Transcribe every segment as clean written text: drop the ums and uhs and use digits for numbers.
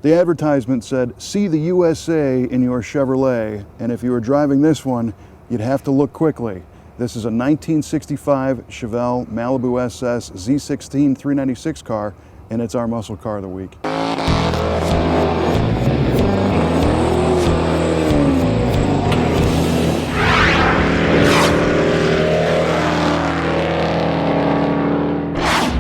The advertisement said, "See the USA in your Chevrolet," and if you were driving this one, you'd have to look quickly. This is a 1965 Chevrolet Malibu SS Z16 396 car, and it's our muscle car of the week.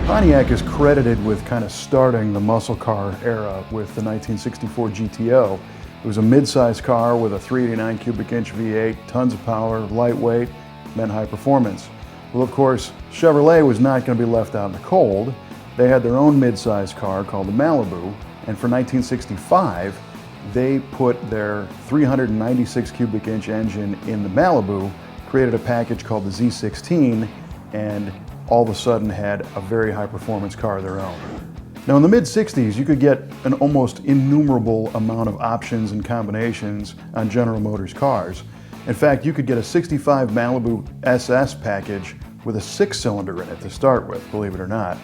Pontiac is credited with kind of starting the muscle car era with the 1964 GTO. It was a mid-size car with a 389 cubic inch V8, tons of power, lightweight, meant high performance. Well, of course, Chevrolet was not going to be left out in the cold. They had their own mid-size car called the Malibu, and for 1965, they put their 396 cubic inch engine in the Malibu, created a package called the Z16, and all of a sudden had a very high performance car of their own. Now in the mid-60s, you could get an almost innumerable amount of options and combinations on General Motors cars. In fact, you could get a 65 Malibu SS package with a 6-cylinder in it to start with, believe it or not.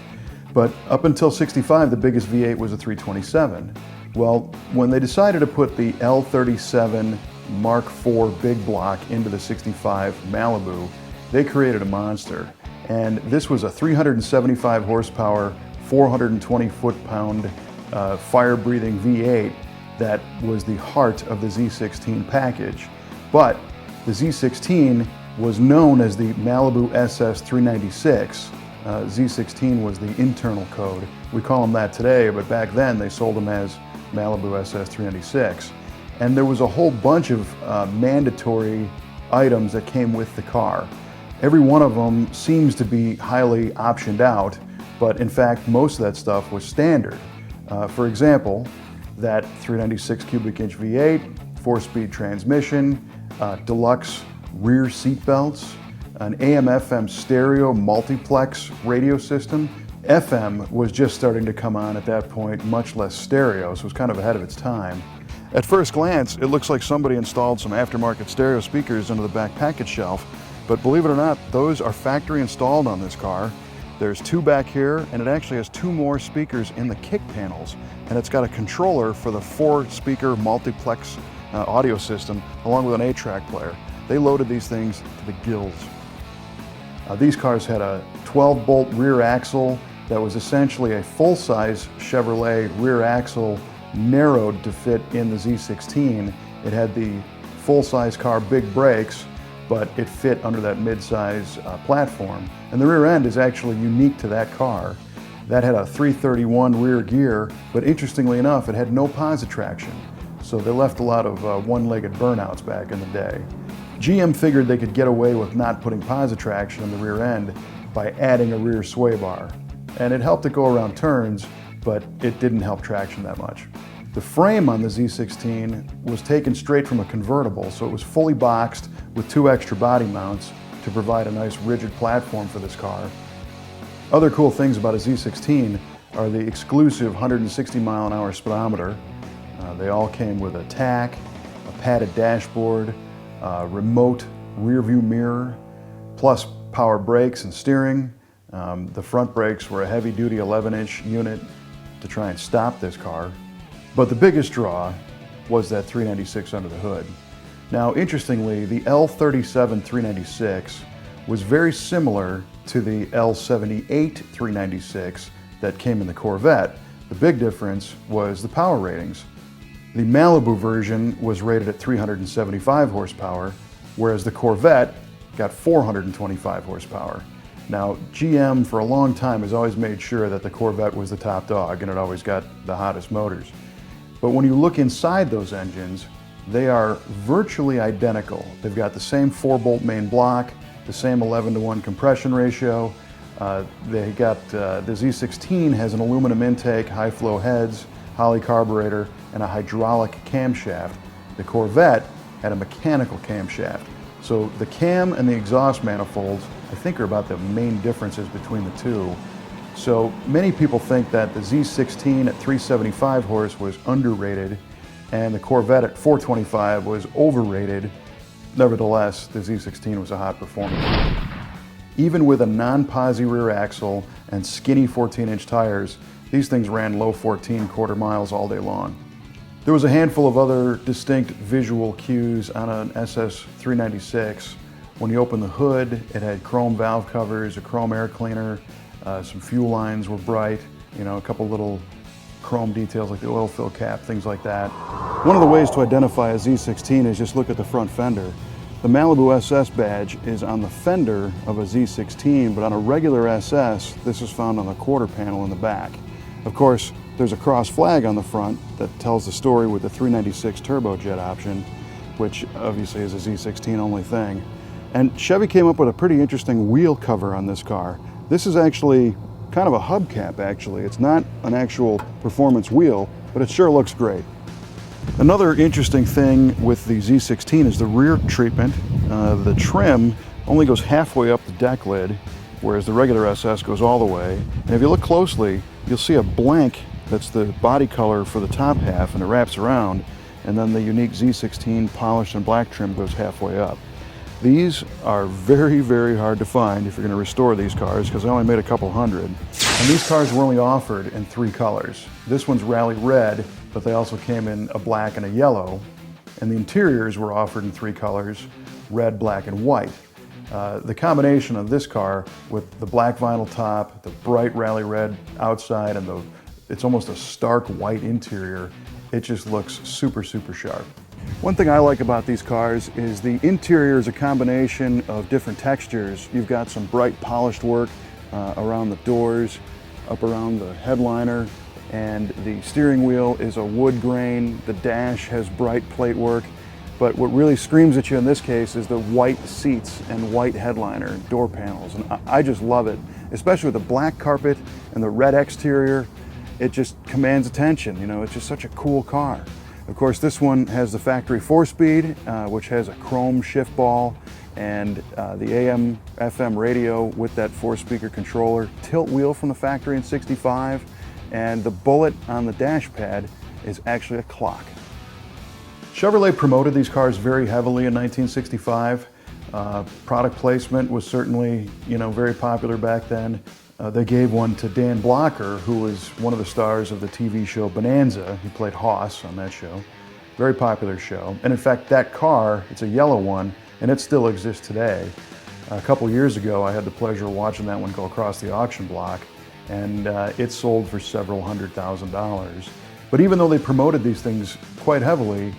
But up until 65, the biggest V8 was a 327. Well, when they decided to put the L37 Mark IV big block into the 65 Malibu, they created a monster. And this was a 375 horsepower, 420 foot-pound fire-breathing V8 that was the heart of the Z16 package. But the Z16 was known as the Malibu SS396. Z16 was the internal code. We call them that today, but back then they sold them as Malibu SS396. And there was a whole bunch of mandatory items that came with the car. Every one of them seems to be highly optioned out, but in fact, most of that stuff was standard. For example, that 396 cubic inch V8, 4-speed transmission, deluxe rear seat belts, an AM/FM stereo multiplex radio system. FM was just starting to come on at that point, much less stereo, so it was kind of ahead of its time. At first glance, it looks like somebody installed some aftermarket stereo speakers under the back package shelf. But believe it or not, those are factory installed on this car. There's 2 back here, and it actually has 2 more speakers in the kick panels. And it's got a controller for the 4-speaker multiplex audio system, along with an 8-track player. They loaded these things to the gills. These cars had a 12-bolt rear axle that was essentially a full-size Chevrolet rear axle narrowed to fit in the Z16. It had the full-size car big brakes, but it fit under that mid-size platform. And the rear end is actually unique to that car. That had a 331 rear gear, but interestingly enough, it had no posi traction. So they left a lot of one-legged burnouts back in the day. GM figured they could get away with not putting posi traction in the rear end by adding a rear sway bar. And it helped it go around turns, but it didn't help traction that much. The frame on the Z16 was taken straight from a convertible, so it was fully boxed with 2 extra body mounts to provide a nice rigid platform for this car. Other cool things about a Z16 are the exclusive 160-mile-an-hour speedometer. They all came with a tach, a padded dashboard, remote rear view mirror, plus power brakes and steering. The front brakes were a heavy-duty 11-inch unit to try and stop this car. But the biggest draw was that 396 under the hood. Now, interestingly, the L37 396 was very similar to the L78 396 that came in the Corvette. The big difference was the power ratings. The Malibu version was rated at 375 horsepower, whereas the Corvette got 425 horsepower. Now, GM for a long time has always made sure that the Corvette was the top dog and it always got the hottest motors. But when you look inside those engines, they are virtually identical. They've got the same 4-bolt main block, the same 11-to-1 compression ratio. The Z16 has an aluminum intake, high-flow heads, Holley carburetor, and a hydraulic camshaft. The Corvette had a mechanical camshaft. So the cam and the exhaust manifolds, I think, are about the main differences between the two. So many people think that the Z16 at 375 horse was underrated and the Corvette at 425 was overrated. Nevertheless, the Z16 was a hot performer. Even with a non-posi rear axle and skinny 14-inch tires, these things ran low 14 quarter miles all day long. There was a handful of other distinct visual cues on an SS396. When you open the hood, it had chrome valve covers, a chrome air cleaner, some fuel lines were bright, you know, a couple little chrome details like the oil fill cap, things like that. One of the ways to identify a Z16 is just look at the front fender. The Malibu SS badge is on the fender of a Z16, but on a regular SS, this is found on the quarter panel in the back. Of course, there's a cross flag on the front that tells the story with the 396 turbojet option, which obviously is a Z16 only thing. And Chevy came up with a pretty interesting wheel cover on this car. This is actually kind of a hubcap, actually. It's not an actual performance wheel, but it sure looks great. Another interesting thing with the Z16 is the rear treatment. The trim only goes halfway up the deck lid, whereas the regular SS goes all the way. And if you look closely, you'll see a blank that's the body color for the top half, and it wraps around, and then the unique Z16 polished and black trim goes halfway up. These are very, very hard to find if you're going to restore these cars, because I only made a couple hundred. And these cars were only offered in 3 colors. This one's Rally Red, but they also came in a black and a yellow. And the interiors were offered in 3 colors, red, black, and white. The combination of this car with the black vinyl top, the bright Rally Red outside, and it's almost a stark white interior, it just looks super, super sharp. One thing I like about these cars is the interior is a combination of different textures. You've got some bright polished work around the doors, up around the headliner, and the steering wheel is a wood grain. The dash has bright plate work, but what really screams at you in this case is the white seats and white headliner, door panels, and I just love it, especially with the black carpet and the red exterior. It just commands attention, you know, it's just such a cool car. Of course, this one has the factory 4-speed, which has a chrome shift ball, and the AM, FM radio with that 4-speaker controller, tilt wheel from the factory in '65, and the bullet on the dash pad is actually a clock. Chevrolet promoted these cars very heavily in 1965. Product placement was certainly, you know, very popular back then. They gave one to Dan Blocker, who was one of the stars of the TV show Bonanza. He played Hoss on that show. Very popular show. And in fact, that car, it's a yellow one, and it still exists today. A couple years ago, I had the pleasure of watching that one go across the auction block, and it sold for several $100,000. But even though they promoted these things quite heavily,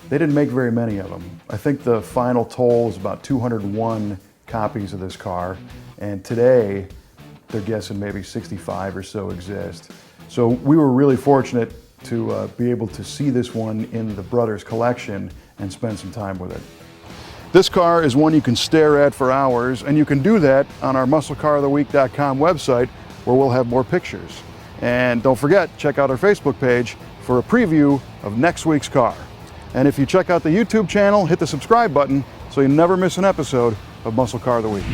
they didn't make very many of them. I think the final toll is about 201 copies of this car, and today, they're guessing maybe 65 or so exist. So we were really fortunate to be able to see this one in the brothers collection and spend some time with it. This car is one you can stare at for hours, and you can do that on our MuscleCarOfTheWeek.com website, where we'll have more pictures. And don't forget, check out our Facebook page for a preview of next week's car. And if you check out the YouTube channel, hit the subscribe button so you never miss an episode of Muscle Car of the Week.